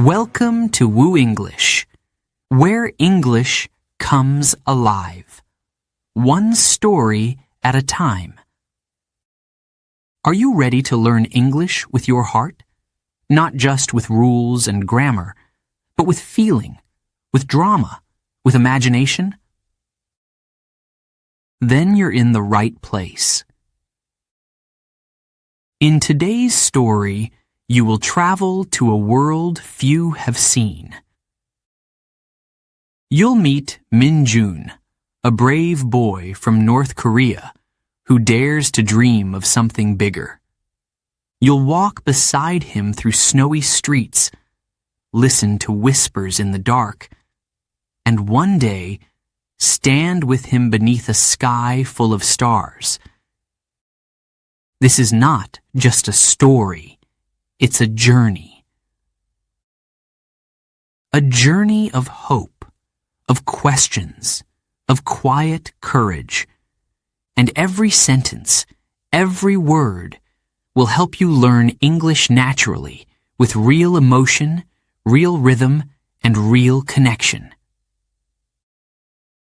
Welcome to Woo English, where English comes alive. One story at a time. Are you ready to learn English with your heart? Not just with rules and grammar, but with feeling, with drama, with imagination? Then you're in the right place. In today's story, you will travel to a world few have seen. You'll meet Min-jun, a brave boy from North Korea who dares to dream of something bigger. You'll walk beside him through snowy streets, listen to whispers in the dark, and one day stand with him beneath a sky full of stars. This is not just a story. It's a journey. A journey of hope, of questions, of quiet courage. And every sentence, every word, will help you learn English naturally, with real emotion, real rhythm, and real connection.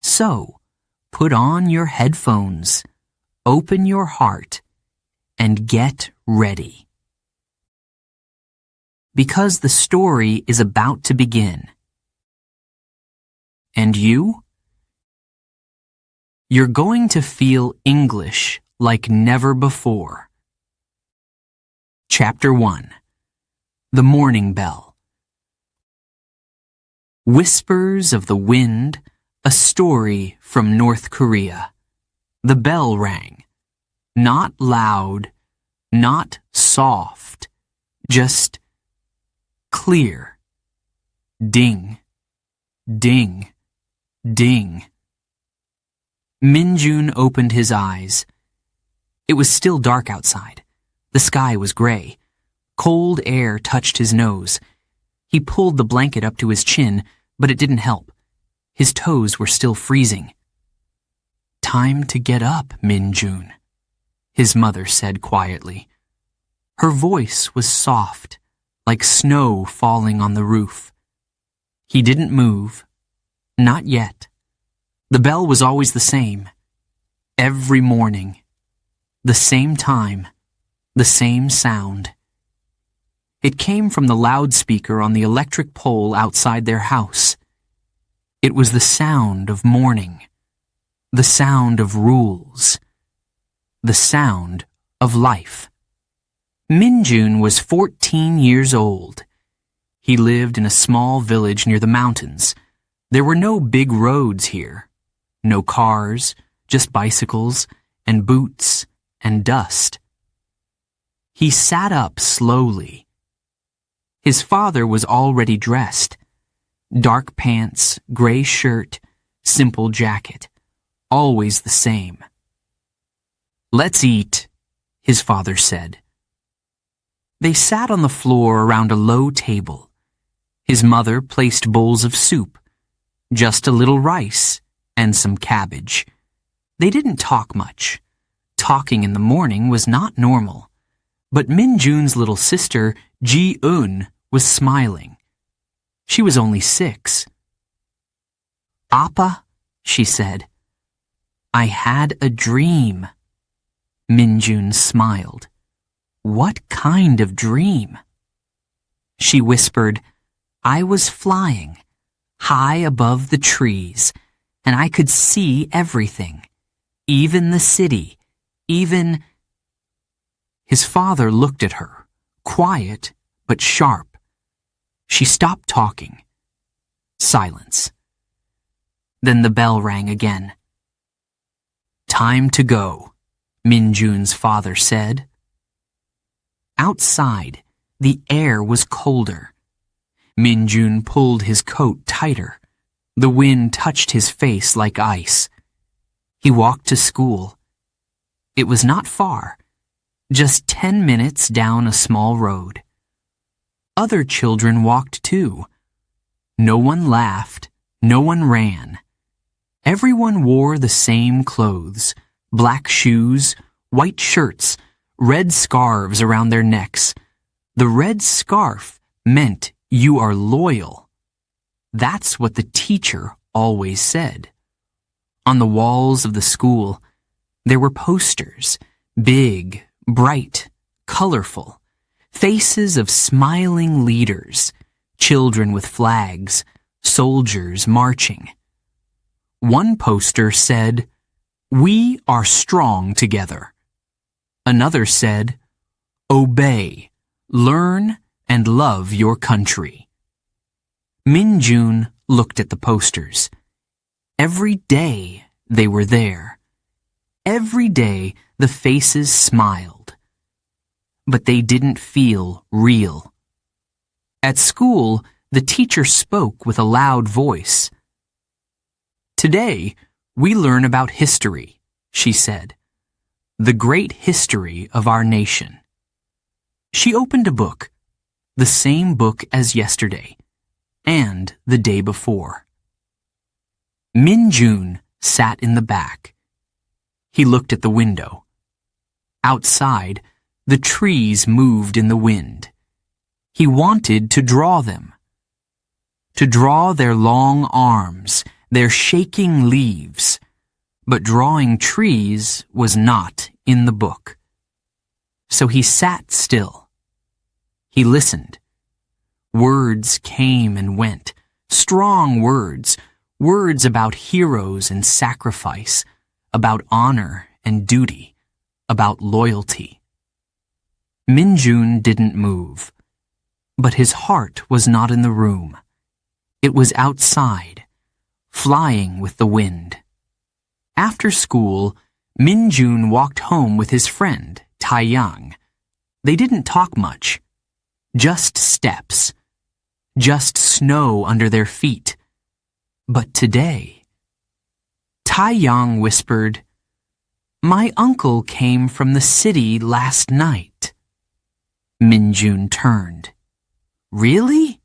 So, put on your headphones, open your heart, and get ready. Because the story is about to begin. And you? You're going to feel English like never before. Chapter 1. The Morning Bell. Whispers of the Wind, a story from North Korea. The bell rang. Not loud, not soft, just clear. Ding, ding, ding. Min-jun opened his eyes. It was still dark outside. The sky was gray. Cold air touched his nose. He pulled the blanket up to his chin, but it didn't help. His toes were still freezing. "Time to get up, Min-jun," his mother said quietly. Her voice was soft, like snow falling on the roof. He didn't move. Not yet. The bell was always the same. Every morning. The same time. The same sound. It came from the loudspeaker on the electric pole outside their house. It was the sound of morning. The sound of rules. The sound of life. Min-jun was 14 years old. He lived in a small village near the mountains. There were no big roads here. No cars, just bicycles and boots and dust. He sat up slowly. His father was already dressed. Dark pants, gray shirt, simple jacket. Always the same. "Let's eat," his father said. They sat on the floor around a low table. His mother placed bowls of soup, just a little rice, and some cabbage. They didn't talk much. Talking in the morning was not normal. But Min-jun's little sister, Ji-eun, was smiling. She was only 6. "Appa," she said, "I had a dream." Min-jun smiled. "What kind of dream?" She whispered, "I was flying, high above the trees, and I could see everything, even the city, even—" His father looked at her, quiet but sharp. She stopped talking. Silence. Then the bell rang again. "Time to go," Min-jun's father said. Outside, the air was colder. Min-jun pulled his coat tighter. The wind touched his face like ice. He walked to school. It was not far, just 10 minutes down a small road. Other children walked too. No one laughed, no one ran. Everyone wore the same clothes, black shoes, white shirts, red scarves around their necks. The red scarf meant You are loyal. That's what the teacher always said. On the walls of the school, there were posters, big, bright, colorful, faces of smiling leaders, children with flags, soldiers marching. One poster said, "We are strong together." Another said, "Obey, learn, and love your country." Min-jun looked at the posters. Every day they were there. Every day the faces smiled. But they didn't feel real. At school, the teacher spoke with a loud voice. "Today, we learn about history," she said. "The great history of our nation." She opened a book, the same book as yesterday, and the day before. Min-jun sat in the back. He looked at the window. Outside, the trees moved in the wind. He wanted to draw them. To draw their long arms, their shaking leaves. But drawing trees was not in the book. So he sat still. He listened. Words came and went, strong words, words about heroes and sacrifice, about honor and duty, about loyalty. Min-jun didn't move, but his heart was not in the room. It was outside, flying with the wind. After school, Min-jun walked home with his friend, Tae-yang. They didn't talk much, just steps, just snow under their feet. But today, Tae-yang whispered, "My uncle came from the city last night." Min-jun turned. "Really?"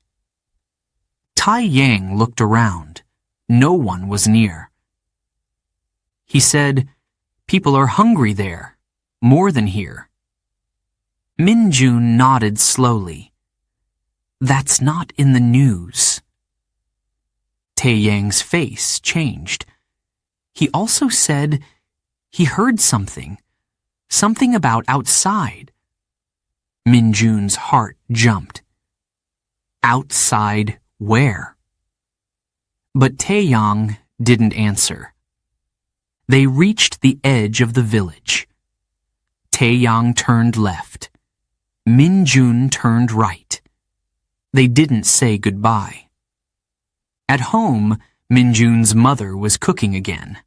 Tae-yang looked around. No one was near. He said, "People are hungry there, more than here." Min-jun nodded slowly. "That's not in the news." Tae-yang's face changed. He also said he heard something about outside. Min-jun's heart jumped. Outside where? But Tae-yang didn't answer. They reached the edge of the village. Tae-yang turned left. Min-jun turned right. They didn't say goodbye. At home, Min-jun's mother was cooking again.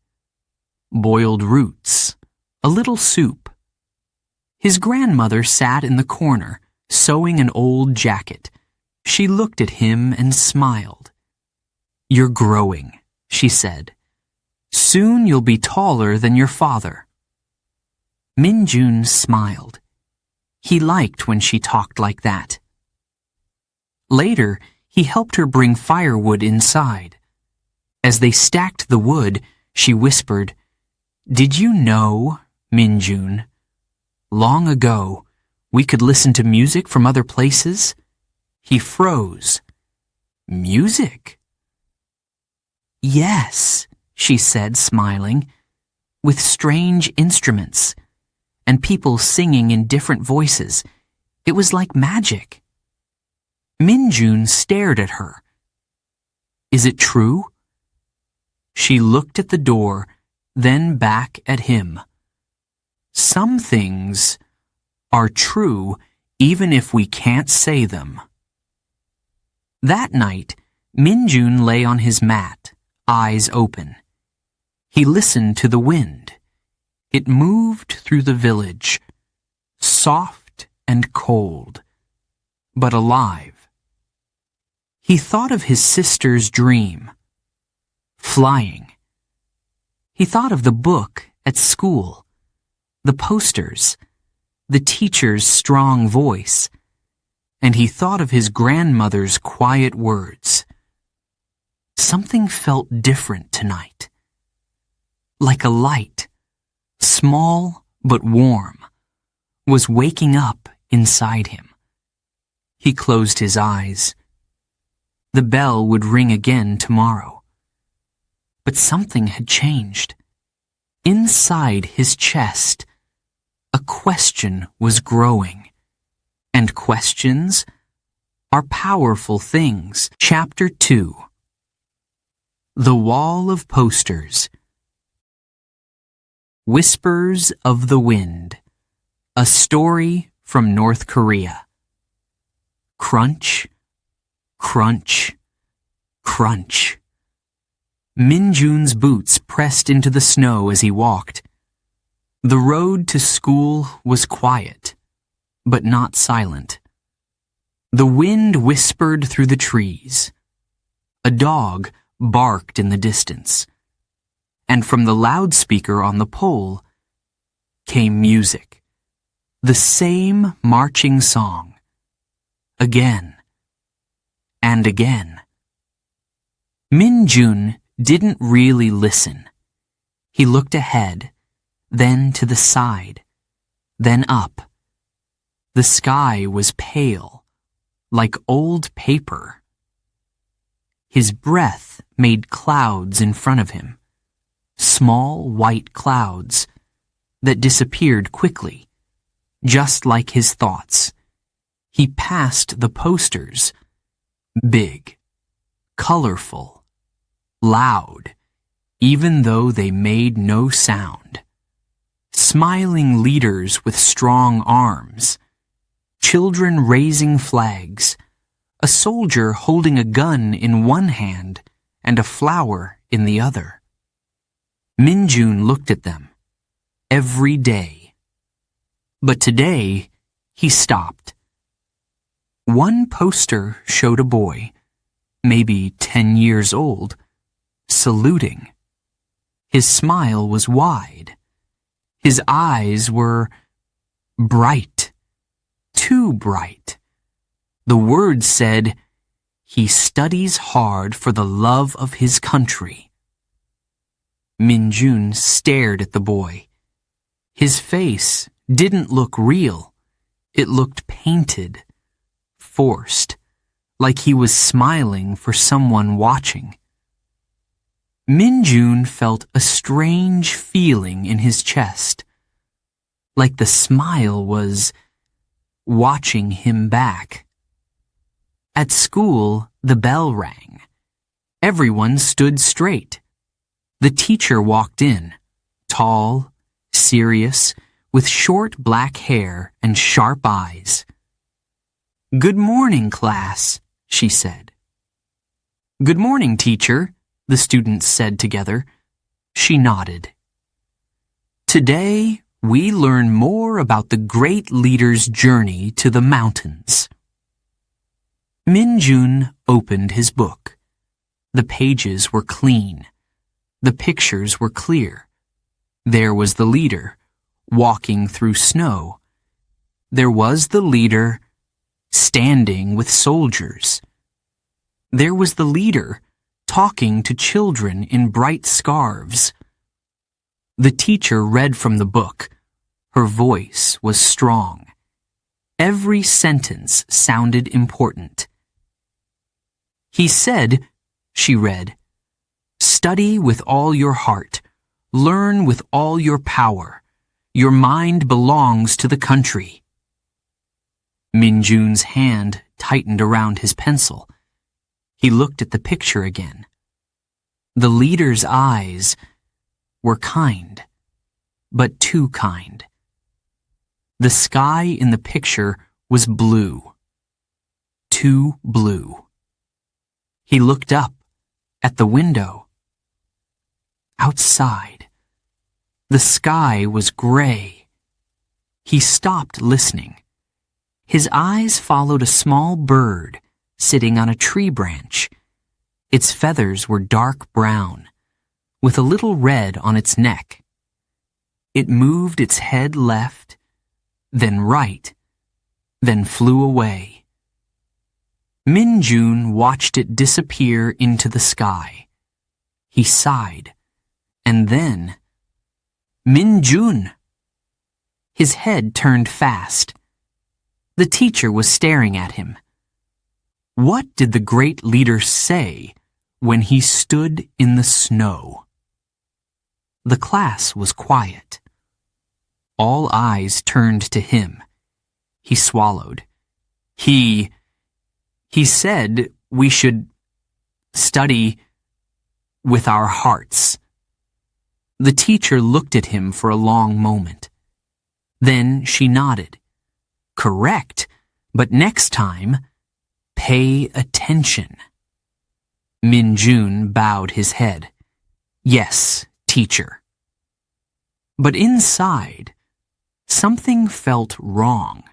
Boiled roots, a little soup. His grandmother sat in the corner, sewing an old jacket. She looked at him and smiled. "You're growing," she said. "Soon you'll be taller than your father." Min-jun smiled. He liked when she talked like that. Later, he helped her bring firewood inside. As they stacked the wood, she whispered, "Did you know, Min-jun, long ago, we could listen to music from other places?" He froze. "Music?" "Yes," she said, smiling, "with strange instruments, and people singing in different voices. It was like magic." Min-jun stared at her. "Is it true?" She looked at the door, then back at him. "Some things are true even if we can't say them." That night, Min-jun lay on his mat, eyes open. He listened to the wind. It moved through the village, soft and cold, but alive. He thought of his sister's dream, flying. He thought of the book at school, the posters, the teacher's strong voice, and he thought of his grandmother's quiet words. Something felt different tonight. Like a light, small but warm, was waking up inside him. He closed his eyes, The bell would ring again tomorrow. But something had changed. Inside his chest, a question was growing. And questions are powerful things. Chapter 2. The Wall of Posters. Whispers of the Wind. A story from North Korea. Crunch, crunch, crunch. Min-jun's boots pressed into the snow as he walked. The road to school was quiet, but not silent. The wind whispered through the trees. A dog barked in the distance. And from the loudspeaker on the pole came music. The same marching song. Again and again. Min-jun didn't really listen. He looked ahead, then to the side, then up. The sky was pale, like old paper. His breath made clouds in front of him, small white clouds that disappeared quickly, just like his thoughts. He passed the posters, big, colorful, loud, even though they made no sound. Smiling leaders with strong arms, children raising flags, a soldier holding a gun in one hand and a flower in the other. Min-jun looked at them every day. But today, he stopped. One poster showed a boy, maybe 10 years old, saluting. His smile was wide. His eyes were bright, too bright. The words said, "He studies hard for the love of his country." Min-jun stared at the boy. His face didn't look real. It looked painted, forced, like he was smiling for someone watching. Min-jun felt a strange feeling in his chest, like the smile was watching him back. At school, the bell rang. Everyone stood straight. The teacher walked in, tall, serious, with short black hair and sharp eyes. "Good morning, class," she said. "Good morning, teacher," the students said together. She nodded. "Today, we learn more about the great leader's journey to the mountains." Min-jun opened his book. The pages were clean. The pictures were clear. There was the leader, walking through snow. There was the leader, standing with soldiers. There was the leader, talking to children in bright scarves. The teacher read from the book. Her voice was strong. Every sentence sounded important. He said, she read, "Study with all your heart. Learn with all your power. Your mind belongs to the country." Min-jun's hand tightened around his pencil. He looked at the picture again. The leader's eyes were kind, but too kind. The sky in the picture was blue, too blue. He looked up at the window. Outside, the sky was gray. He stopped listening. His eyes followed a small bird sitting on a tree branch. Its feathers were dark brown, with a little red on its neck. It moved its head left, then right, then flew away. Min-jun watched it disappear into the sky. He sighed, and then, "Min-jun!" His head turned fast. The teacher was staring at him. What did the great leader say when he stood in the snow? The class was quiet. All eyes turned to him. He swallowed. He said we should study with our hearts. The teacher looked at him for a long moment. Then she nodded. Correct, but next time, pay attention. Min-jun bowed his head. Yes, teacher. But inside, something felt wrong.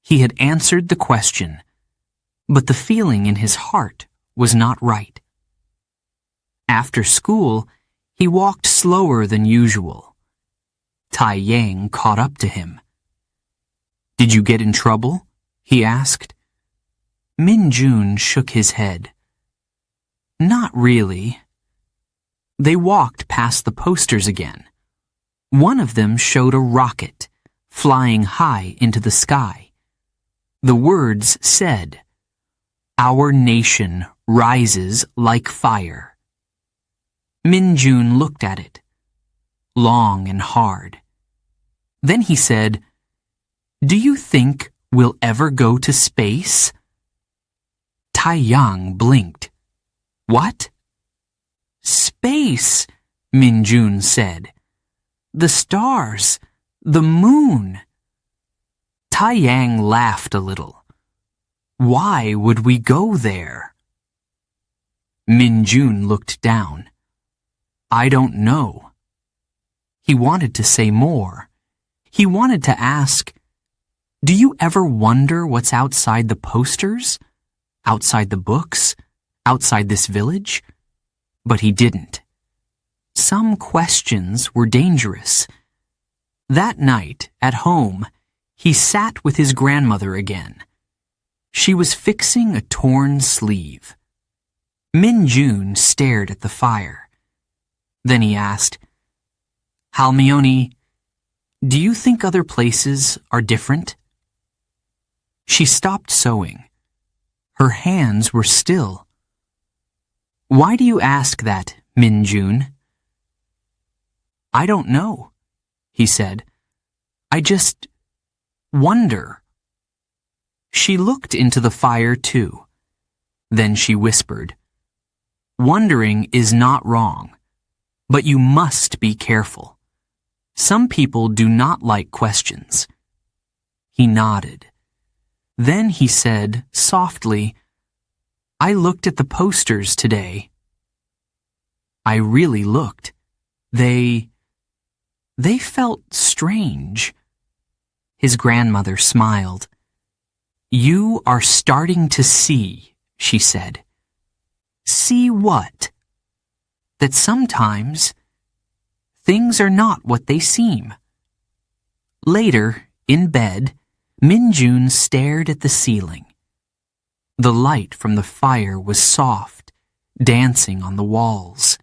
He had answered the question, but the feeling in his heart was not right. After school, he walked slower than usual. Tai Yang caught up to him. Did you get in trouble? He asked. Min-jun shook his head. Not really. They walked past the posters again. One of them showed a rocket, flying high into the sky. The words said, "Our nation rises like fire." Min-jun looked at it, long and hard. Then he said, "Do you think we'll ever go to space?" Tai Yang blinked. What? Space, Min-jun said. The stars, the moon. Tai Yang laughed a little. Why would we go there? Min-jun looked down. I don't know. He wanted to say more. He wanted to ask, do you ever wonder what's outside the posters? Outside the books? Outside this village? But he didn't. Some questions were dangerous. That night, at home, he sat with his grandmother again. She was fixing a torn sleeve. Min-jun stared at the fire. Then he asked, Halmione, do you think other places are different? She stopped sewing. Her hands were still. Why do you ask that, Min-jun? I don't know, he said. I just wonder. She looked into the fire too. Then she whispered, Wondering is not wrong, but you must be careful. Some people do not like questions. He nodded. Then he said, softly, I looked at the posters today. I really looked. They felt strange. His grandmother smiled. You are starting to see, she said. See what? That sometimes things are not what they seem. Later, in bed, Min-jun stared at the ceiling. The light from the fire was soft, dancing on the walls.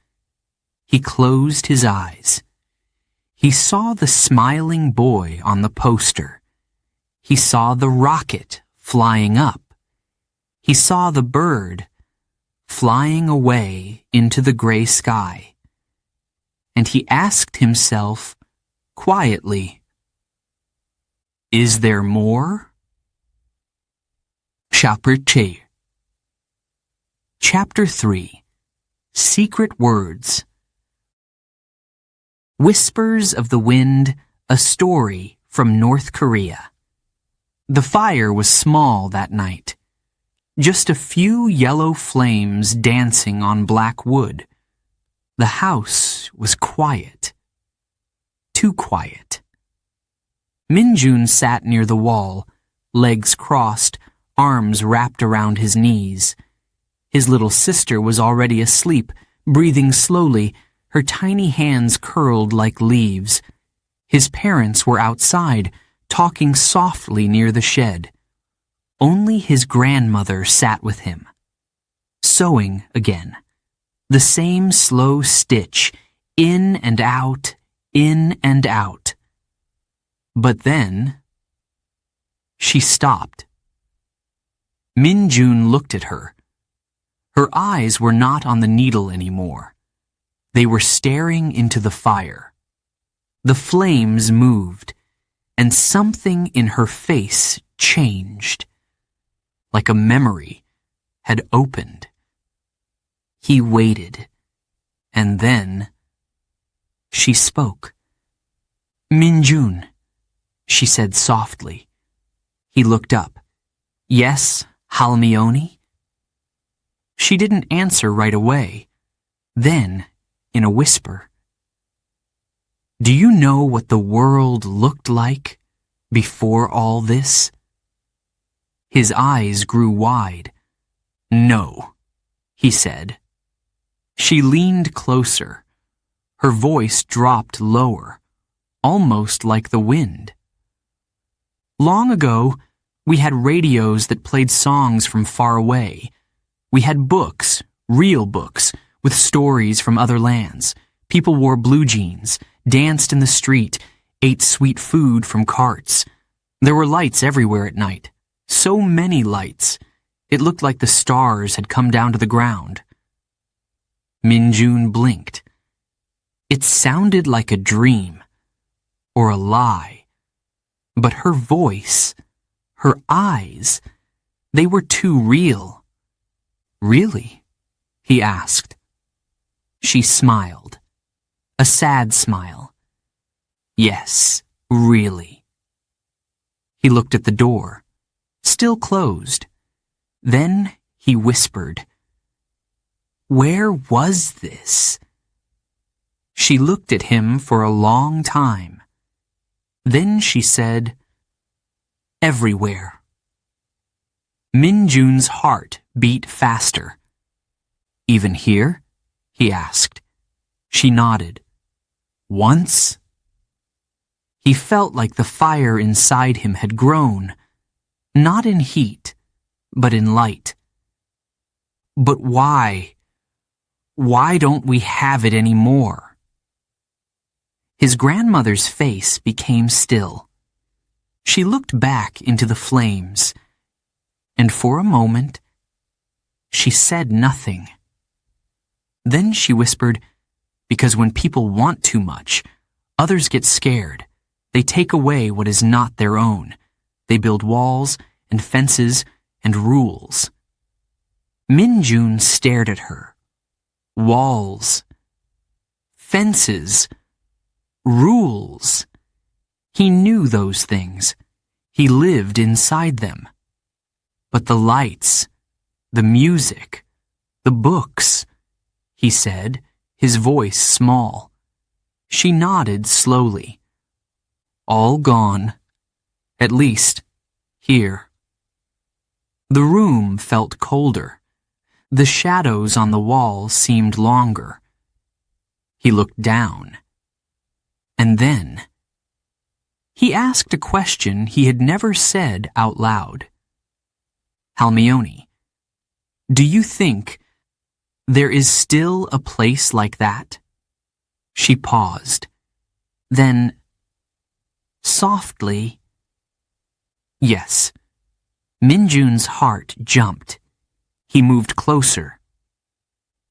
He closed his eyes. He saw the smiling boy on the poster. He saw the rocket flying up. He saw the bird flying away into the gray sky. And he asked himself quietly, Is there more? Chapter 3 Secret Words Whispers of the Wind, a story from North Korea. The fire was small that night. Just a few yellow flames dancing on black wood. The house was quiet. Too quiet. Min-jun sat near the wall, legs crossed, arms wrapped around his knees. His little sister was already asleep, breathing slowly, her tiny hands curled like leaves. His parents were outside, talking softly near the shed. Only his grandmother sat with him. Sewing again. The same slow stitch, in and out, in and out. But then, she stopped. Min-jun looked at her. Her eyes were not on the needle anymore. They were staring into the fire. The flames moved, and something in her face changed, like a memory had opened. He waited, and then she spoke. "Min-jun," she said softly. He looked up. "Yes, Halmione?" She didn't answer right away. Then, in a whisper, "Do you know what the world looked like before all this?" His eyes grew wide. "No," he said. She leaned closer. Her voice dropped lower, almost like the wind. "Long ago, we had radios that played songs from far away. We had books, real books, with stories from other lands. People wore blue jeans, danced in the street, ate sweet food from carts. There were lights everywhere at night. So many lights. It looked like the stars had come down to the ground." Min-jun blinked. It sounded like a dream, or a lie. But her voice, her eyes, they were too real. "Really?" he asked. She smiled. A sad smile. "Yes, really." He looked at the door, still closed. Then he whispered, "Where was this?" She looked at him for a long time. Then she said, "Everywhere." Min-jun's heart beat faster. "Even here?" he asked. She nodded. "Once?" He felt like the fire inside him had grown, not in heat, but in light. "But why? Why don't we have it anymore?" His grandmother's face became still. She looked back into the flames, and for a moment, she said nothing. Then she whispered, "Because when people want too much, others get scared. They take away what is not their own. They build walls and fences and rules." Min-jun stared at her. Walls, fences, rules. He knew those things. He lived inside them. But the lights, the music, the books, he said, his voice small. She nodded slowly. "All gone. At least, here." The room felt colder. The shadows on the walls seemed longer. He looked down. And then he asked a question he had never said out loud. "Halmione, do you think there is still a place like that?" She paused. Then, softly, "Yes." Min-jun's heart jumped. He moved closer.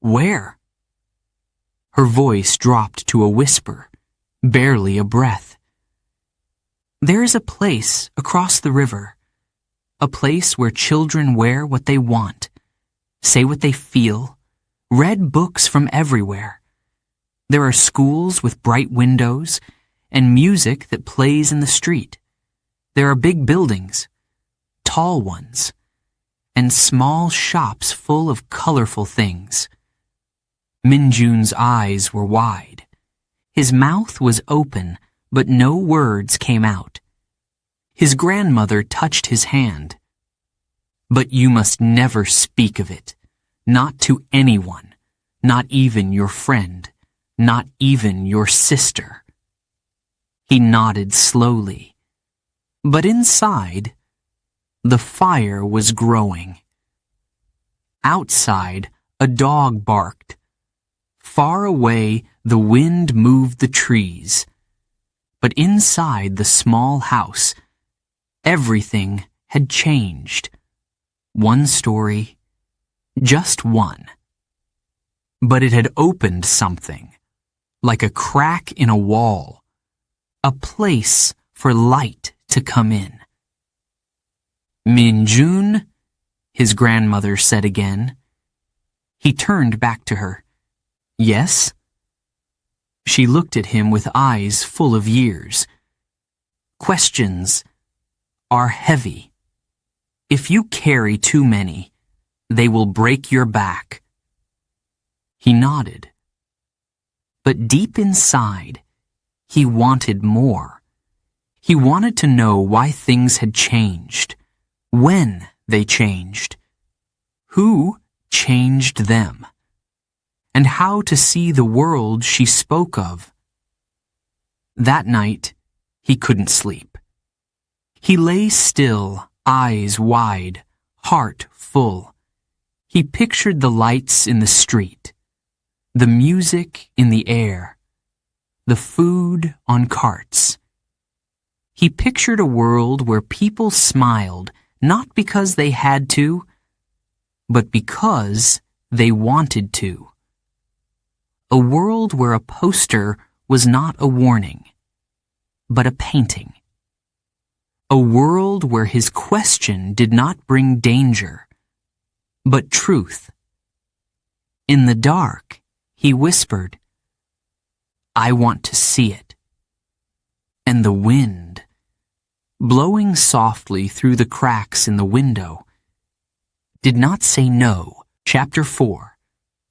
"Where?" Her voice dropped to a whisper, barely a breath. "There is a place across the river, a place where children wear what they want, say what they feel, read books from everywhere. There are schools with bright windows and music that plays in the street. There are big buildings, tall ones, and small shops full of colorful things." Min-jun's eyes were wide. His mouth was open, but no words came out. His grandmother touched his hand. "But you must never speak of it. Not to anyone. Not even your friend. Not even your sister." He nodded slowly. But inside, the fire was growing. Outside, a dog barked. Far away, the wind moved the trees. But inside the small house, everything had changed. One story, just one. But it had opened something, like a crack in a wall, a place for light to come in. "Min-jun," his grandmother said again. He turned back to her. "Yes?" She looked at him with eyes full of years. "Questions are heavy. If you carry too many, they will break your back." He nodded. But deep inside, he wanted more. He wanted to know why things had changed, when they changed, who changed them, and how to see the world she spoke of. That night, he couldn't sleep. He lay still, eyes wide, heart full. He pictured the lights in the street, the music in the air, the food on carts. He pictured a world where people smiled not because they had to, but because they wanted to. A world where a poster was not a warning, but a painting. A world where his question did not bring danger, but truth. In the dark, he whispered, "I want to see it." And the wind, blowing softly through the cracks in the window, did not say no. Chapter 4.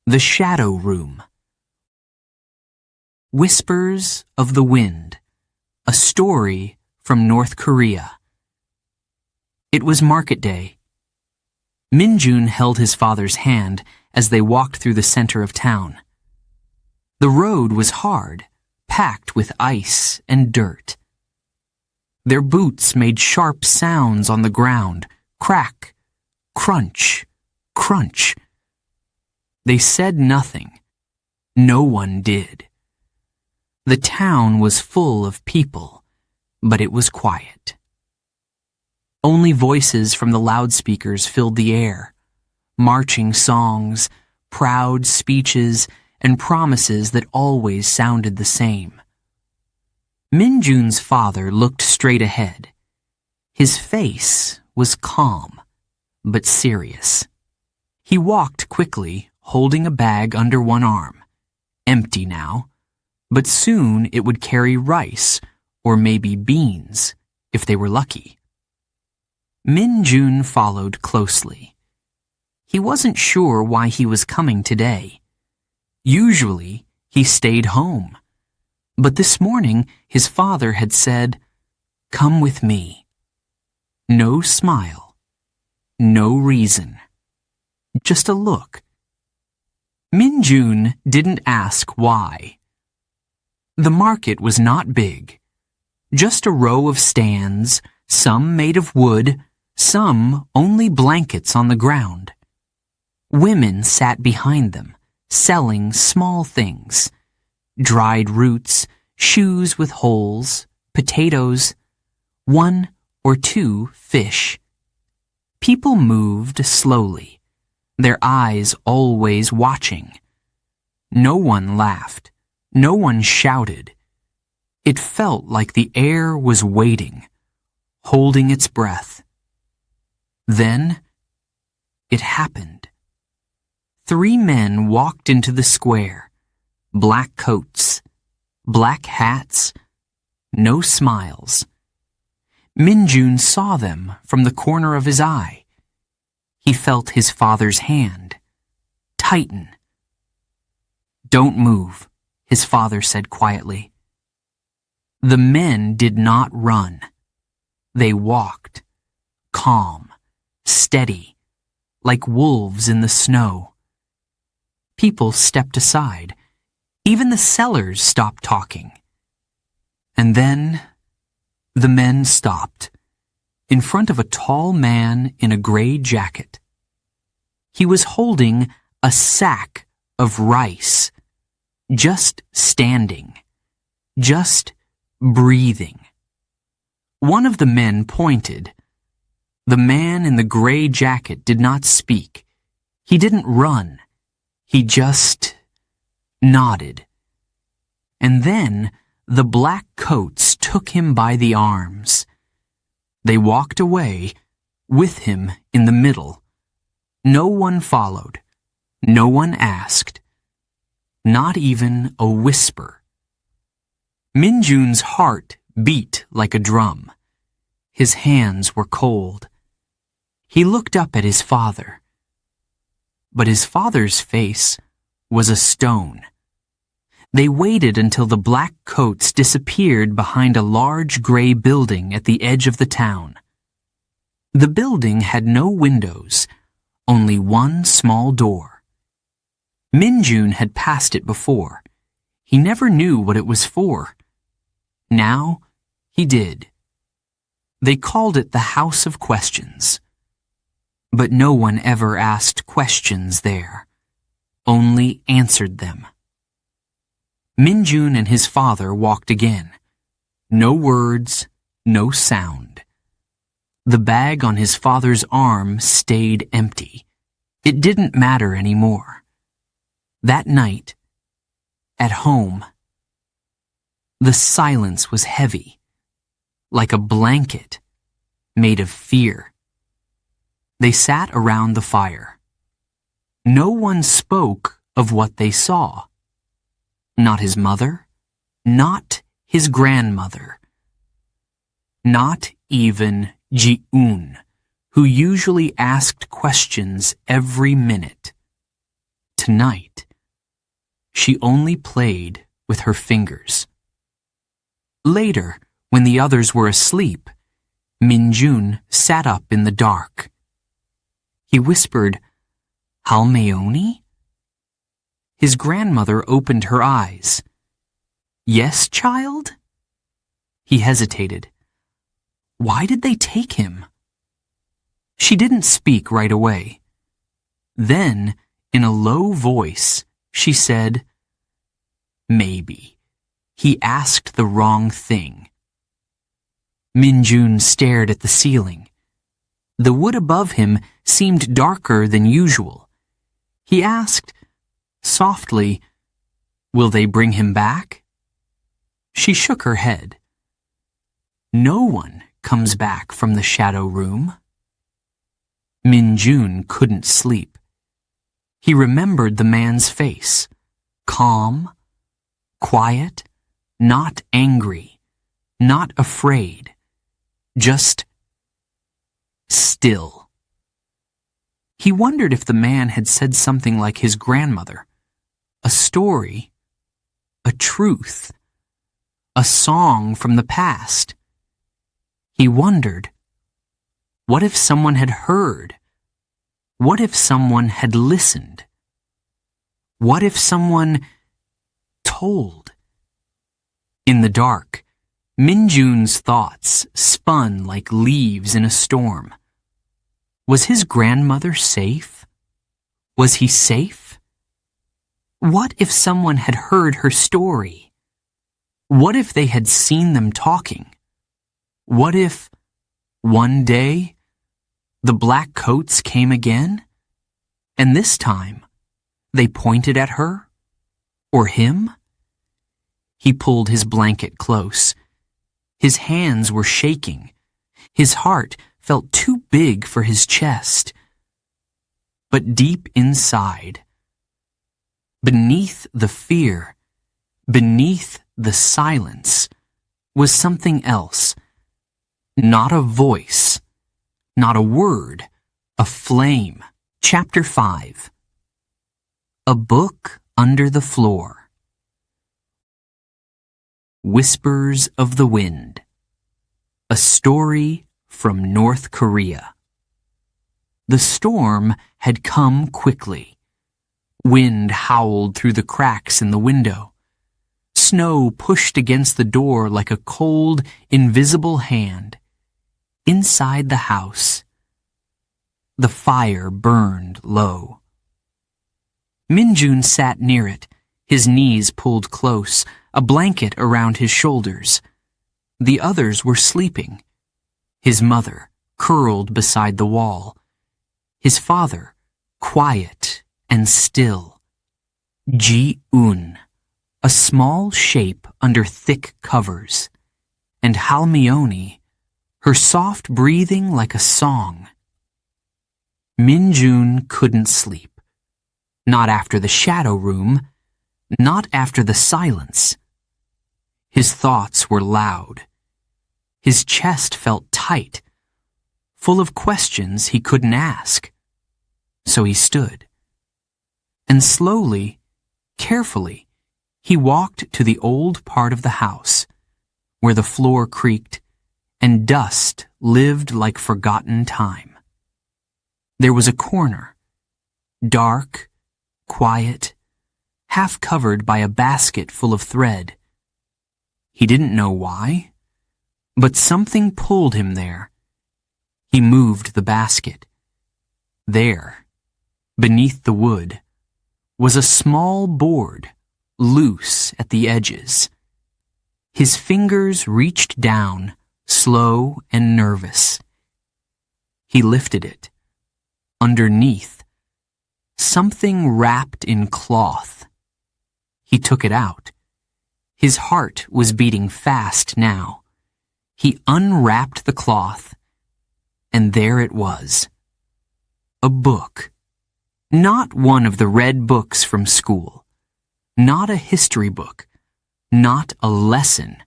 The Shadow Room. Whispers of the Wind. A story from North Korea. It was market day. Min-jun held his father's hand as they walked through the center of town. The road was hard, packed with ice and dirt. Their boots made sharp sounds on the ground, crack, crunch, crunch. They said nothing. No one did. The town was full of people, but it was quiet. Only voices from the loudspeakers filled the air, marching songs, proud speeches, and promises that always sounded the same. Min-jun's father looked straight ahead. His face was calm, but serious. He walked quickly, holding a bag under one arm, empty now, but soon it would carry rice or maybe beans, if they were lucky. Min-jun followed closely. He wasn't sure why he was coming today. Usually, he stayed home. But this morning, his father had said, "Come with me." No smile. No reason. Just a look. Min-jun didn't ask why. The market was not big. Just a row of stands, some made of wood, some only blankets on the ground. Women sat behind them, selling small things. Dried roots, shoes with holes, potatoes, 1 or 2 fish. People moved slowly, their eyes always watching. No one laughed. No one shouted. It felt like the air was waiting, holding its breath. Then, it happened. 3 men walked into the square. Black coats, black hats, no smiles. Min-jun saw them from the corner of his eye. He felt his father's hand tighten. "Don't move," his father said quietly. The men did not run. They walked, calm, steady, like wolves in the snow. People stepped aside. Even the sellers stopped talking. And then, the men stopped, in front of a tall man in a gray jacket. He was holding a sack of rice, just standing, just breathing. One of the men pointed. The man in the gray jacket did not speak. He didn't run. He just nodded. And then the black coats took him by the arms. They walked away, with him in the middle. No one followed. No one asked. Not even a whisper. Minjun's heart beat like a drum. His hands were cold. He looked up at his father. But his father's face was a stone. They waited until the black coats disappeared behind a large gray building at the edge of the town. The building had no windows, only one small door. Minjun had passed it before. He never knew what it was for. Now, he did. They called it the House of Questions. But no one ever asked questions there, only answered them. Minjun and his father walked again. No words, no sound. The bag on his father's arm stayed empty. It didn't matter anymore. That night, at home, the silence was heavy, like a blanket made of fear. They sat around the fire. No one spoke of what they saw. Not his mother, not his grandmother, not even Ji-un, who usually asked questions every minute. Tonight, she only played with her fingers. Later, when the others were asleep, Minjun sat up in the dark. He whispered, "Halmeoni?" His grandmother opened her eyes. "Yes, child?" He hesitated. Why did they take him? She didn't speak right away. Then, in a low voice, she said, "Maybe. He asked the wrong thing." Minjun stared at the ceiling. The wood above him seemed darker than usual. He asked, softly, "Will they bring him back?" She shook her head. No one comes back from the shadow room. Minjun couldn't sleep. He remembered the man's face, calm, quiet, not angry, not afraid, just still. He wondered if the man had said something like his grandmother, a story, a truth, a song from the past. He wondered, what if someone had heard? What if someone had listened? What if someone told? In the dark, Minjun's thoughts spun like leaves in a storm. Was his grandmother safe? Was he safe? What if someone had heard her story? What if they had seen them talking? What if, one day, the black coats came again, and this time they pointed at her, or him? He pulled his blanket close. His hands were shaking. His heart felt too big for his chest. But deep inside, beneath the fear, beneath the silence, was something else. Not a voice, not a word, a flame. Chapter 5. A Book Under the Floor. Whispers of the Wind. A story from North Korea. The storm had come quickly. Wind howled through the cracks in the window. Snow pushed against the door like a cold, invisible hand. Inside the house, the fire burned low. Minjun sat near it, his knees pulled close, a blanket around his shoulders. The others were sleeping. His mother, curled beside the wall. His father, quiet and still. Ji-un, a small shape under thick covers. And Halmione, her soft breathing like a song. Min-jun couldn't sleep. Not after the shadow room, not after the silence. His thoughts were loud. His chest felt tight, full of questions he couldn't ask. So he stood. And slowly, carefully, he walked to the old part of the house, where the floor creaked and dust lived like forgotten time. There was a corner, dark, quiet, half covered by a basket full of thread. He didn't know why, but something pulled him there. He moved the basket. There, beneath the wood, was a small board, loose at the edges. His fingers reached down, slow and nervous. He lifted it. Underneath, something wrapped in cloth. He took it out. His heart was beating fast now. He unwrapped the cloth, and there it was. A book. Not one of the red books from school. Not a history book. Not a lesson.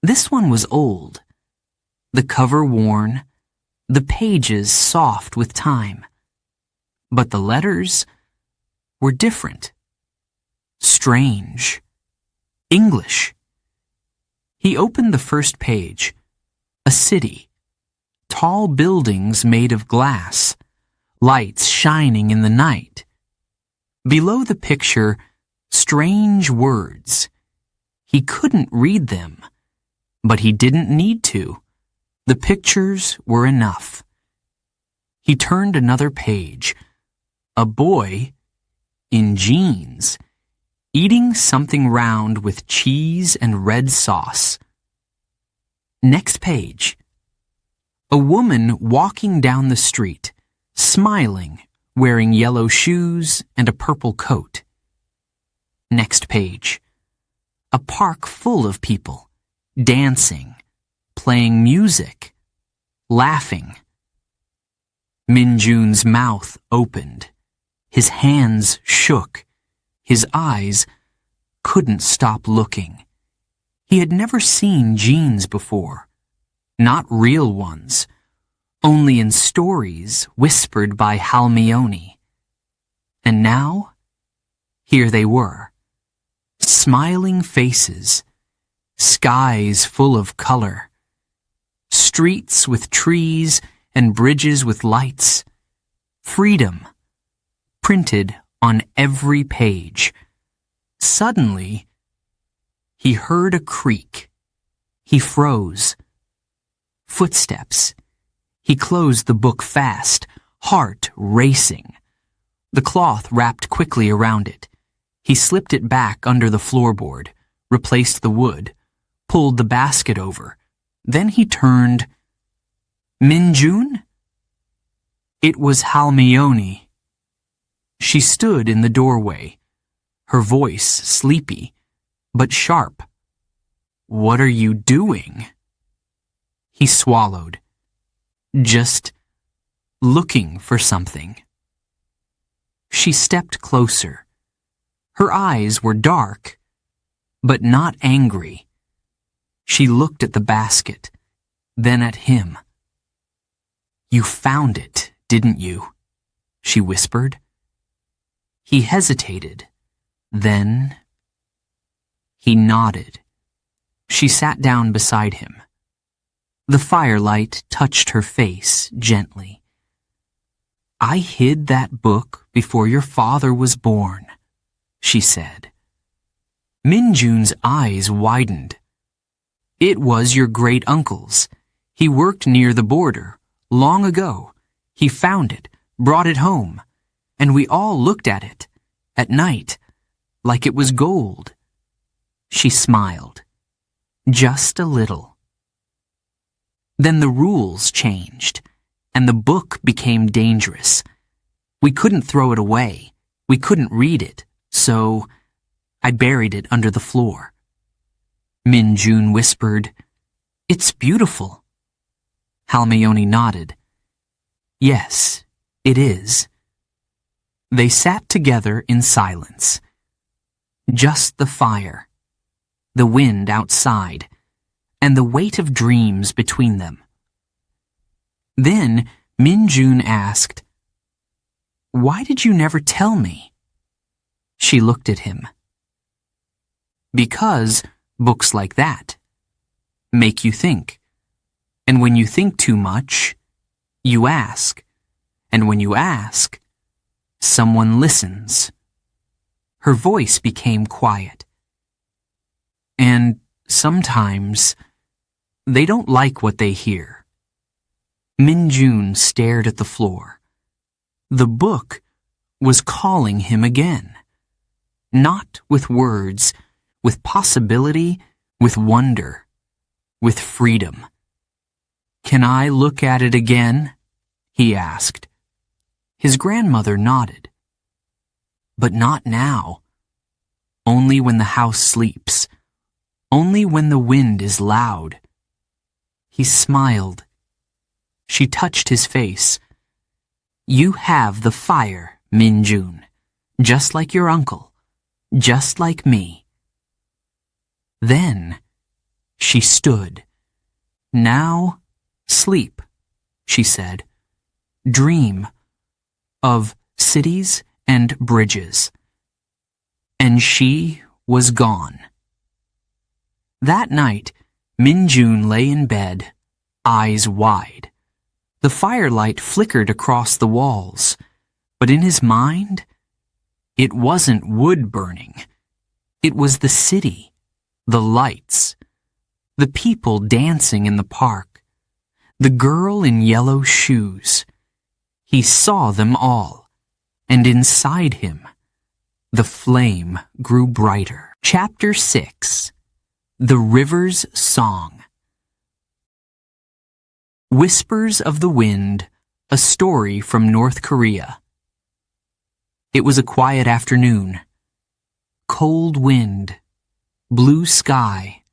This one was old. The cover worn, the pages soft with time. But the letters were different. Strange. English. He opened the first page. A city. Tall buildings made of glass. Lights shining in the night. Below the picture, strange words. He couldn't read them, but he didn't need to. The pictures were enough. He turned another page. A boy, in jeans, eating something round with cheese and red sauce. Next page. A woman walking down the street, smiling, wearing yellow shoes and a purple coat. Next page. A park full of people, dancing, playing music, laughing. Min-jun's mouth opened. His hands shook. His eyes couldn't stop looking. He had never seen jeans before. Not real ones. Only in stories whispered by Halmione. And now, here they were. Smiling faces. Skies full of color. Streets with trees and bridges with lights. Freedom. Printed on every page. Suddenly, he heard a creak. He froze. Footsteps. He closed the book fast, heart racing. The cloth wrapped quickly around it. He slipped it back under the floorboard, replaced the wood, pulled the basket over. Then he turned. Min-jun? It was Halmione. She stood in the doorway, her voice sleepy, but sharp. What are you doing? He swallowed. Just looking for something. She stepped closer. Her eyes were dark, but not angry. She looked at the basket, then at him. You found it, didn't you? She whispered. He hesitated. Then he nodded. She sat down beside him. The firelight touched her face gently. I hid that book before your father was born, she said. Min-jun's eyes widened. It was your great-uncle's. He worked near the border, long ago. He found it, brought it home, and we all looked at it, at night, like it was gold. She smiled. Just a little. Then the rules changed, and the book became dangerous. We couldn't throw it away. We couldn't read it, so I buried it under the floor. Min-jun whispered, "It's beautiful." Halmayoni nodded. "Yes, it is." They sat together in silence. Just the fire, the wind outside, and the weight of dreams between them. Then Min-jun asked, "Why did you never tell me?" She looked at him. "Because books like that make you think. And when you think too much, you ask. And when you ask, someone listens." Her voice became quiet. "And sometimes they don't like what they hear." Min-jun stared at the floor. The book was calling him again. Not with words, with possibility, with wonder, with freedom. "Can I look at it again?" he asked. His grandmother nodded. "But not now. Only when the house sleeps. Only when the wind is loud." He smiled. She touched his face. "You have the fire, Min-jun, just like your uncle, just like me." Then she stood. "Now sleep," she said. "Dream of cities and bridges." And she was gone. That night, Min-jun lay in bed, eyes wide. The firelight flickered across the walls, but in his mind, it wasn't wood burning. It was the city, the lights, the people dancing in the park, the girl in yellow shoes. He saw them all, and inside him, the flame grew brighter. Chapter 6. The River's Song. Whispers of the Wind, a story from North Korea. It was a quiet afternoon. Cold wind, blue sky,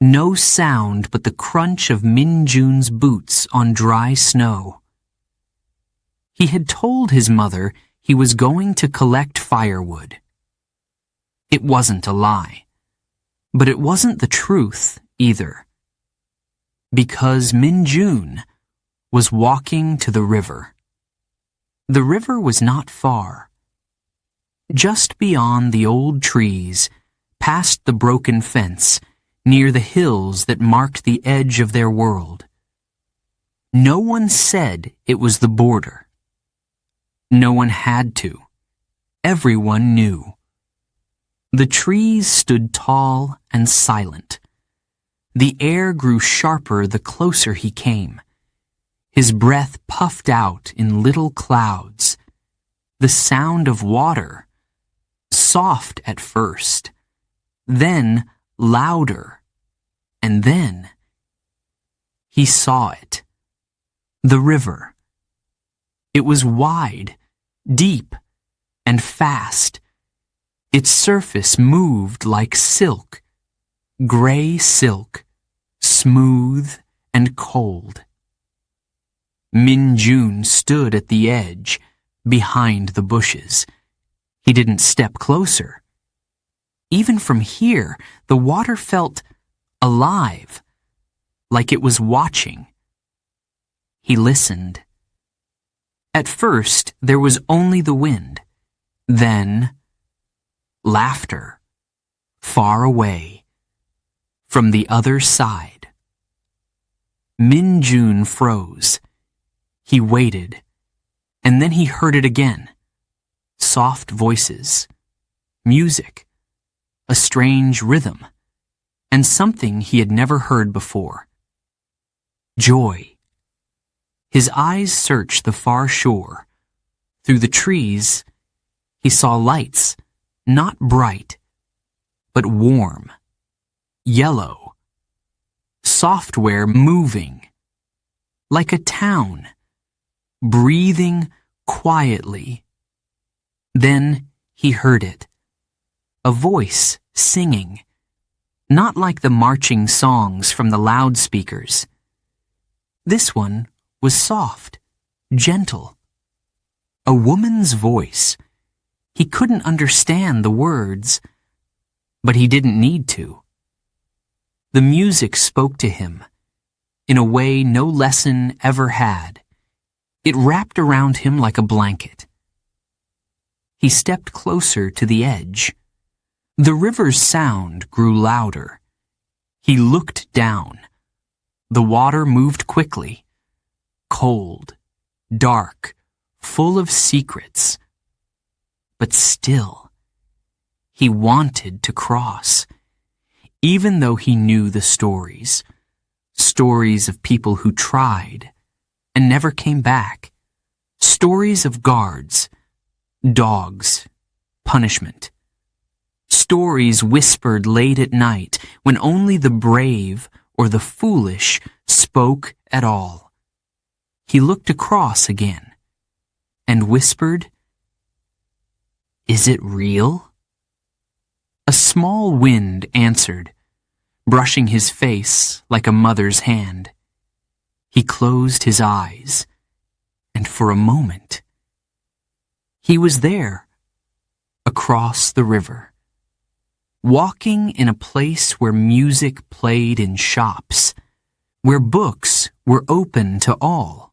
no sound but the crunch of Min-jun's boots on dry snow. He had told his mother he was going to collect firewood. It wasn't a lie, but it wasn't the truth either. Because Min-jun was walking to the river. The river was not far. Just beyond the old trees, past the broken fence, near the hills that marked the edge of their world. No one said it was the border. No one had to. Everyone knew. The trees stood tall and silent. The air grew sharper the closer he came. His breath puffed out in little clouds. The sound of water, soft at first, then louder, and then he saw it. The river. It was wide, deep, and fast. Its surface moved like silk, gray silk, smooth and cold. Min-jun stood at the edge, behind the bushes. He didn't step closer. Even from here, the water felt alive, like it was watching. He listened. At first, there was only the wind. Then, laughter, far away, from the other side. Min-jun froze. He waited, and then he heard it again. Soft voices, music, a strange rhythm, and something he had never heard before. Joy. His eyes searched the far shore. Through the trees, he saw lights, not bright, but warm, yellow, software moving, like a town, breathing quietly. Then he heard it, a voice singing, not like the marching songs from the loudspeakers. This one was soft, gentle. A woman's voice. He couldn't understand the words, but he didn't need to. The music spoke to him in a way no lesson ever had. It wrapped around him like a blanket. He stepped closer to the edge. The river's sound grew louder. He looked down. The water moved quickly, cold, dark, full of secrets. But still, he wanted to cross, even though he knew the stories of people who tried and never came back, stories of guards, dogs, punishment, stories whispered late at night when only the brave or the foolish spoke at all. He looked across again and whispered, "Is it real?" A small wind answered, brushing his face like a mother's hand. He closed his eyes, and for a moment, he was there, across the river, walking in a place where music played in shops, where books were open to all,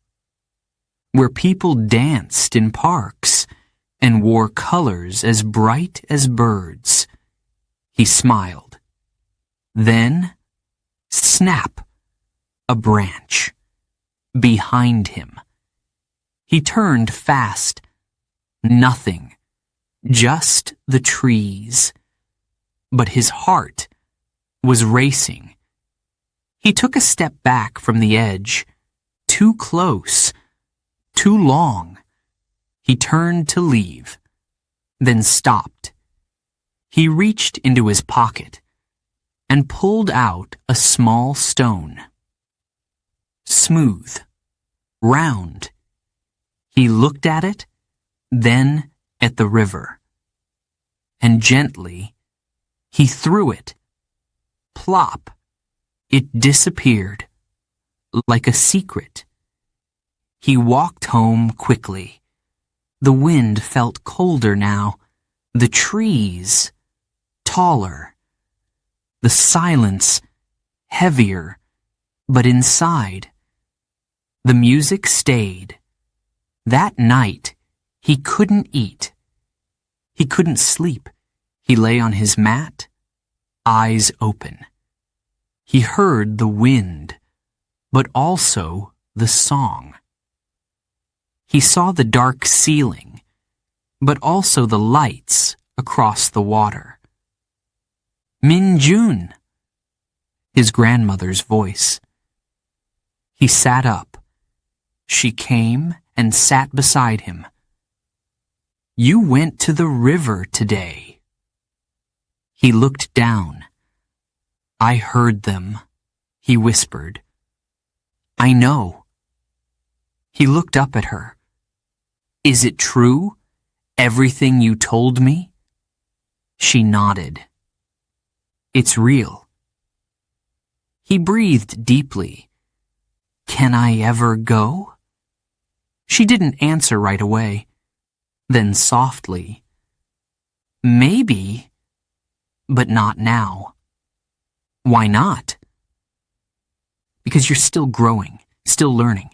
where people danced in parks and wore colors as bright as birds. He smiled. Then, snap, a branch. Behind him. He turned fast. Nothing. Just the trees. But his heart was racing. He took a step back from the edge. Too close. Too long. He turned to leave, then stopped. He reached into his pocket and pulled out a small stone. Smooth, round. He looked at it, then at the river. And gently, he threw it. Plop. It disappeared, like a secret. He walked home quickly. The wind felt colder now, the trees taller, the silence heavier, but inside, the music stayed. That night, he couldn't eat. He couldn't sleep. He lay on his mat, eyes open. He heard the wind, but also the song. He saw the dark ceiling, but also the lights across the water. Min-jun, his grandmother's voice. He sat up. She came and sat beside him. "You went to the river today." He looked down. "I heard them," he whispered. "I know." He looked up at her. "Is it true? Everything you told me?" She nodded. "It's real." He breathed deeply. "Can I ever go?" She didn't answer right away. Then softly, "Maybe, but not now." "Why not?" "Because you're still growing, still learning.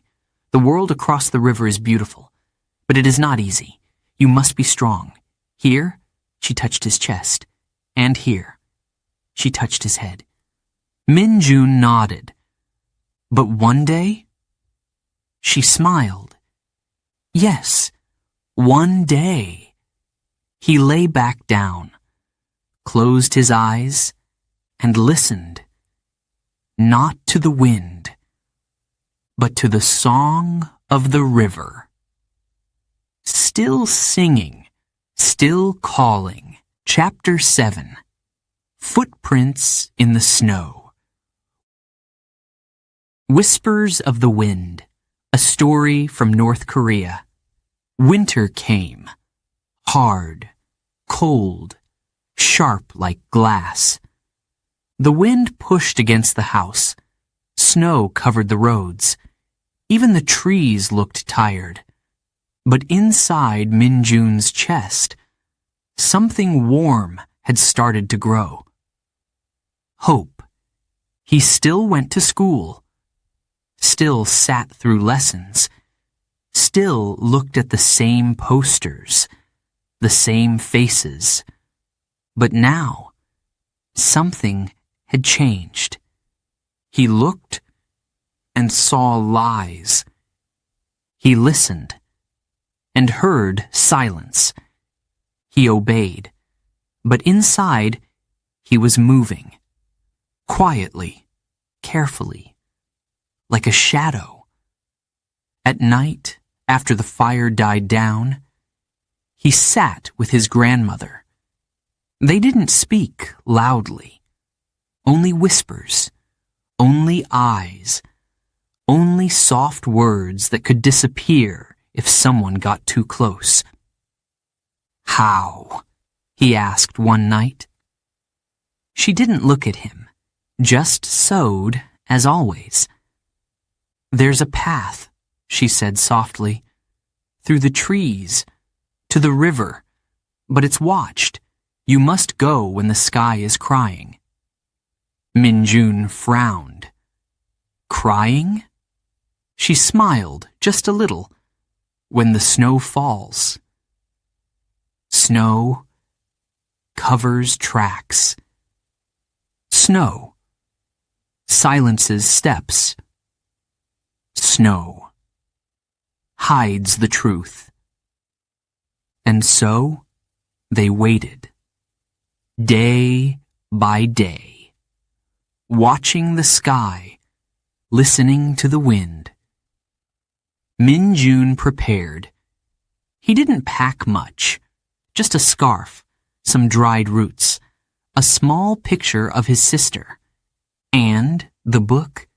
The world across the river is beautiful, but it is not easy. You must be strong. Here," she touched his chest, "and here." She touched his head. Min-jun nodded. "But one day?" She smiled. "Yes, one day." He lay back down, closed his eyes, and listened. Not to the wind, but to the song of the river. Still singing, still calling. Chapter 7. Footprints in the Snow. Whispers of the Wind, a story from North Korea. Winter came, hard, cold, sharp like glass. The wind pushed against the house. Snow covered the roads. Even the trees looked tired. But inside Min-jun's chest, something warm had started to grow. Hope. He still went to school, still sat through lessons, still looked at the same posters, the same faces. But now, something had changed. He looked and saw lies. He listened and heard silence. He obeyed, but inside he was moving, quietly, carefully, like a shadow. At night, after the fire died down, he sat with his grandmother. They didn't speak loudly, only whispers, only eyes, only soft words that could disappear if someone got too close. "How?" he asked one night. She didn't look at him, just sewed as always. "There's a path," she said softly, "through the trees, to the river, but it's watched. You must go when the sky is crying." Min-jun frowned. "Crying?" She smiled just a little. "When the snow falls." Snow covers tracks. Snow silences steps. Snow hides the truth. And so they waited, day by day, watching the sky, listening to the wind. Min-jun prepared. He didn't pack much, just a scarf, some dried roots, a small picture of his sister, and the book.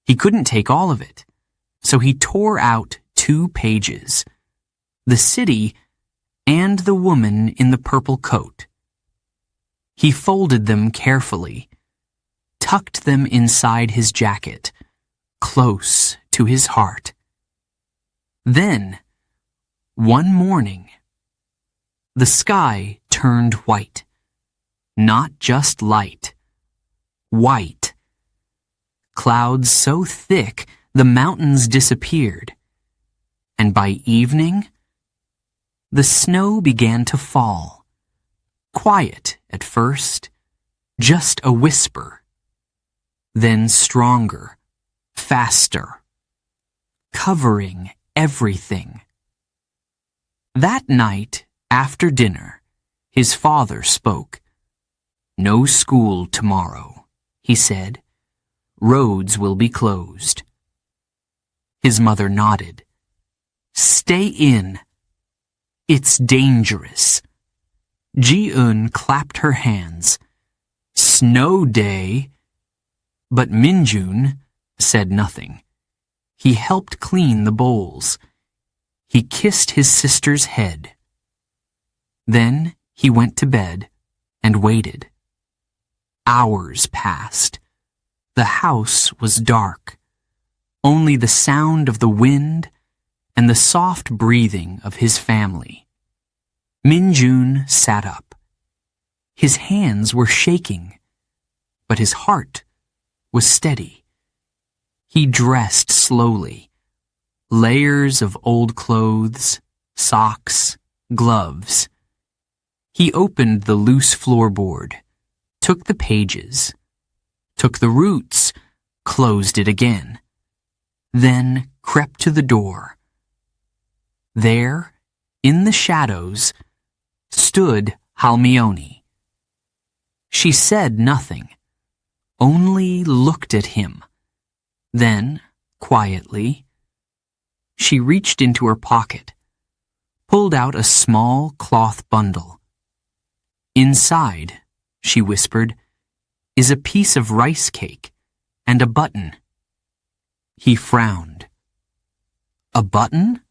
He couldn't take all of it, so he tore out 2 pages, the city and the woman in the purple coat. He folded them carefully, tucked them inside his jacket, close to his heart. Then, one morning, the sky turned white. Not just light. White. Clouds so thick the mountains disappeared. And by evening, the snow began to fall. Quiet at first, just a whisper. Then stronger, faster, covering everything. That night, after dinner, his father spoke. "No school tomorrow," he said. "Roads will be closed." His mother nodded. "Stay in. It's dangerous." Ji-eun clapped her hands. "Snow day." But Min-jun said nothing. He helped clean the bowls. He kissed his sister's head. Then he went to bed and waited. Hours passed. The house was dark. Only the sound of the wind and the soft breathing of his family. Min-jun sat up. His hands were shaking, but his heart was steady. He dressed slowly. Layers of old clothes, socks, gloves. He opened the loose floorboard, took the pages, took the roots, closed it again, then crept to the door. There, in the shadows, stood Halmione. She said nothing, only looked at him. Then, quietly, she reached into her pocket, pulled out a small cloth bundle. "Inside," she whispered, "is a piece of rice cake and a button." He frowned. A button?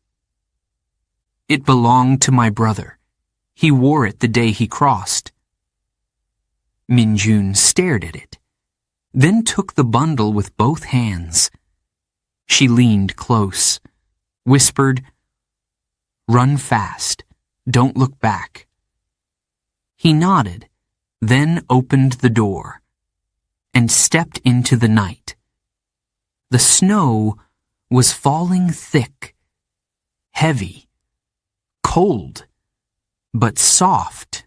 It belonged to my brother. He wore it the day he crossed. Minjun stared at it, then took the bundle with both hands. She leaned close, whispered, "Run fast. Don't look back." He nodded, then opened the door, and stepped into the night. The snow was falling thick, heavy, cold, but soft.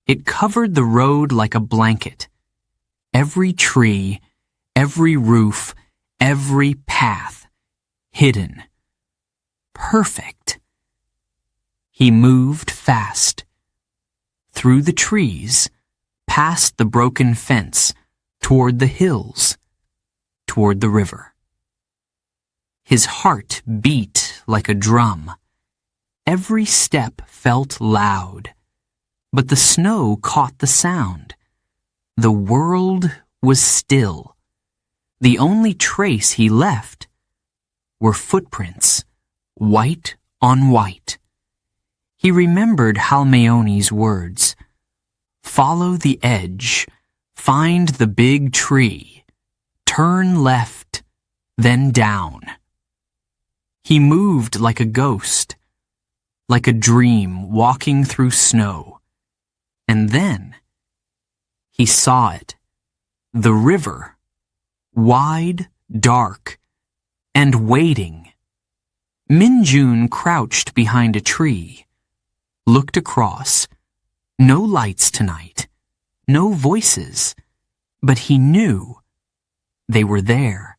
It covered the road like a blanket. Every tree, every roof, every path, hidden. Perfect. He moved fast. Through the trees, past the broken fence, toward the hills, toward the river. His heart beat like a drum. Every step felt loud, but the snow caught the sound. The world was still. The only trace he left were footprints, white on white. He remembered Halmeoni's words. Follow the edge, find the big tree, turn left, then down. He moved like a ghost, like a dream walking through snow. And then he saw it, the river, wide, dark, and waiting. Minjun crouched behind a tree, looked across. No lights tonight, no voices, but he knew they were there.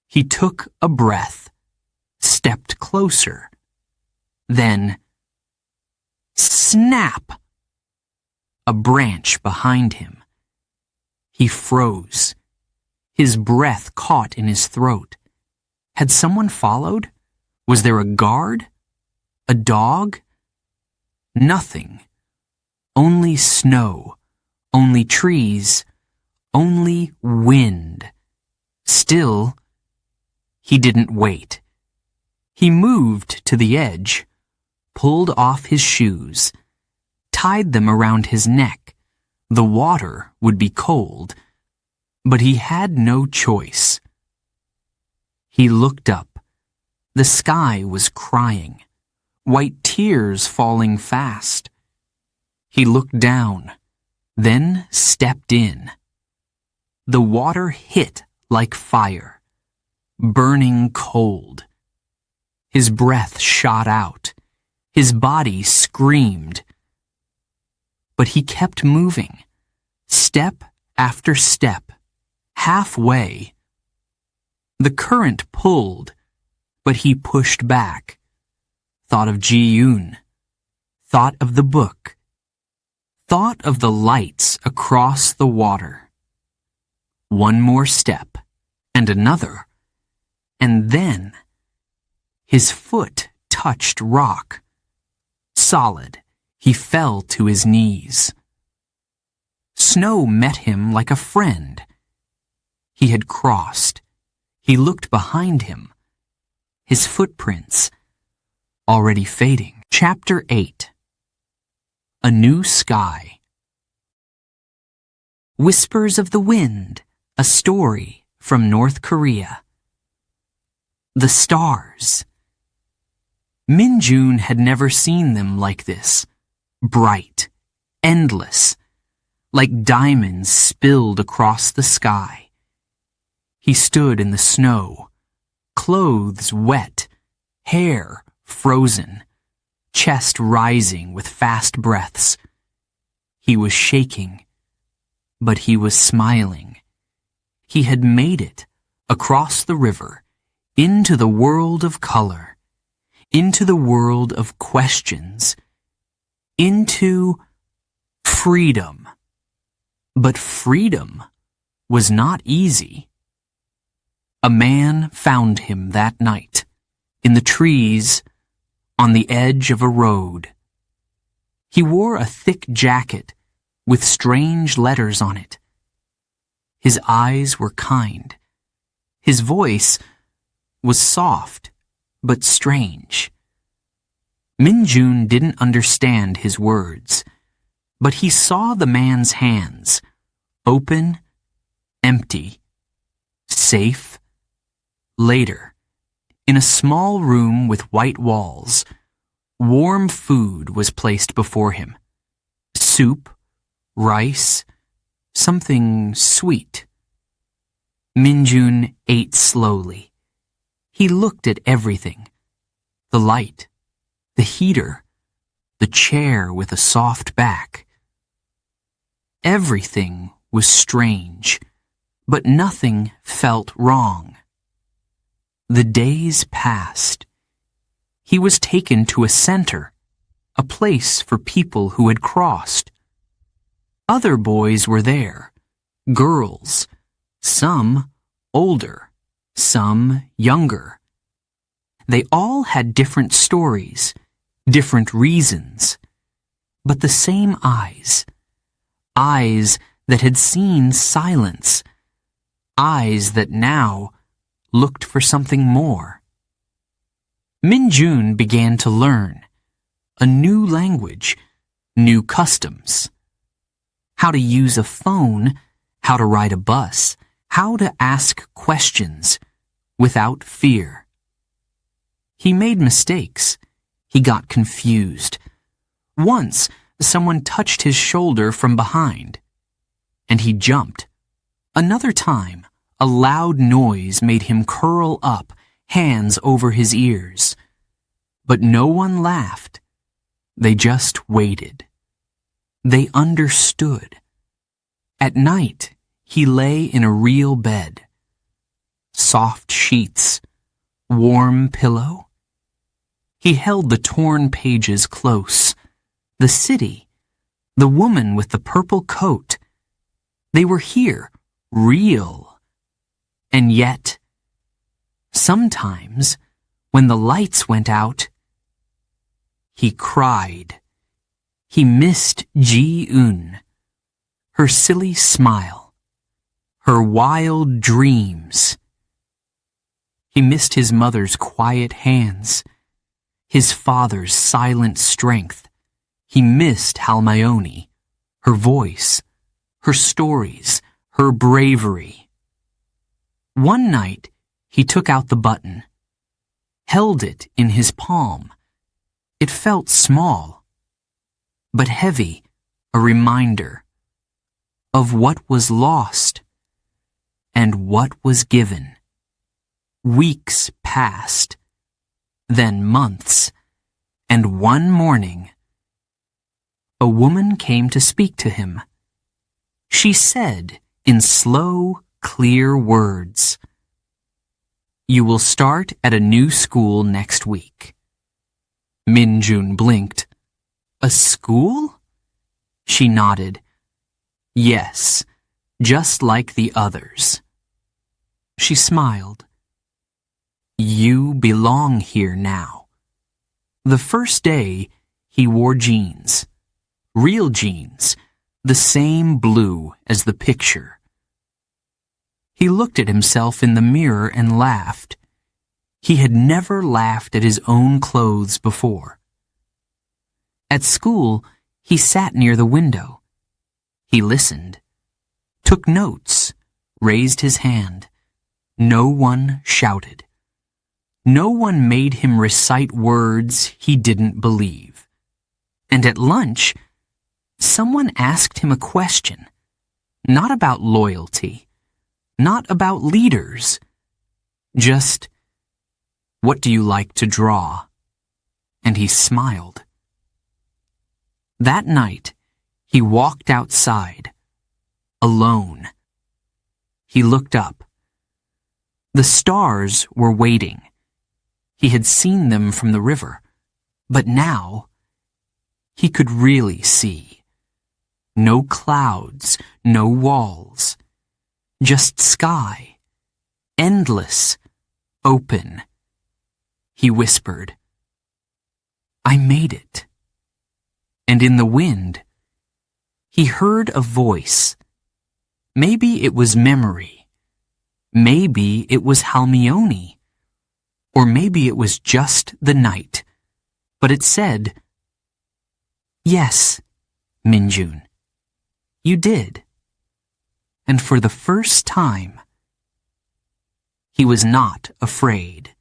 He took a breath, stepped closer, then snap! A branch behind him. He froze. His breath caught in his throat. Had someone followed? Was there a guard? A dog? Nothing. Only snow. Only trees. Only wind. Still, he didn't wait. He moved to the edge, pulled off his shoes, tied them around his neck. The water would be cold, but he had no choice. He looked up. The sky was crying, white tears falling fast. He looked down, then stepped in. The water hit like fire, burning cold. His breath shot out. His body screamed. But he kept moving, step after step, halfway. The current pulled, but he pushed back. Thought of Ji-yoon, thought of the book, thought of the lights across the water. One more step, and another, and then his foot touched rock. Solid, he fell to his knees. Snow met him like a friend. He had crossed. He looked behind him. His footprints, already fading. Chapter 8. A New Sky. Whispers of the Wind, a story from North Korea. The stars. Minjun had never seen them like this. Bright, endless, like diamonds spilled across the sky. He stood in the snow, clothes wet, hair frozen, chest rising with fast breaths. He was shaking, but he was smiling. He had made it across the river, into the world of color, into the world of questions, into freedom. But freedom was not easy. A man found him that night, in the trees, on the edge of a road. He wore a thick jacket with strange letters on it. His eyes were kind. His voice was soft, but strange. Min-jun didn't understand his words, but he saw the man's hands, open, empty, safe. Later, in a small room with white walls, warm food was placed before him. Soup, rice, something sweet. Min-jun ate slowly. He looked at everything. The light, the heater, the chair with a soft back. Everything was strange, but nothing felt wrong. The days passed. He was taken to a center, a place for people who had crossed. Other boys were there, girls, some older, some younger. They all had different stories, different reasons, but the same eyes. Eyes that had seen silence. Eyes that now looked for something more. Min-jun began to learn a new language, new customs. How to use a phone, how to ride a bus, how to ask questions without fear. He made mistakes. He got confused. Once, someone touched his shoulder from behind, and he jumped. Another time, a loud noise made him curl up, hands over his ears. But no one laughed. They just waited. They understood. At night, he lay in a real bed. Soft sheets, warm pillow. He held the torn pages close. The city, the woman with the purple coat. They were here, real. And yet, sometimes, when the lights went out, he cried. He missed Ji-eun, her silly smile, her wild dreams. He missed his mother's quiet hands, his father's silent strength. He missed Halmayoni, her voice, her stories, her bravery. One night, he took out the button, held it in his palm. It felt small, but heavy, a reminder of what was lost and what was given. Weeks passed, then months, and one morning, a woman came to speak to him. She said in slow, clear words, "You will start at a new school next week." Min-jun blinked. "A school?" She nodded. "Yes, just like the others." She smiled. "You belong here now." The first day, he wore jeans. Real jeans, the same blue as the picture. He looked at himself in the mirror and laughed. He had never laughed at his own clothes before. At school, he sat near the window. He listened, took notes, raised his hand. No one shouted. No one made him recite words he didn't believe. And at lunch, someone asked him a question, not about loyalty, not about leaders, just, "What do you like to draw?" And he smiled. That night, he walked outside, alone. He looked up. The stars were waiting. He had seen them from the river, but now he could really see. No clouds, no walls. Just sky, endless, open. He whispered, "I made it." And in the wind, he heard a voice. Maybe it was memory. Maybe it was Halmione. Or maybe it was just the night. But it said, "Yes, Minjun, you did." And for the first time, he was not afraid.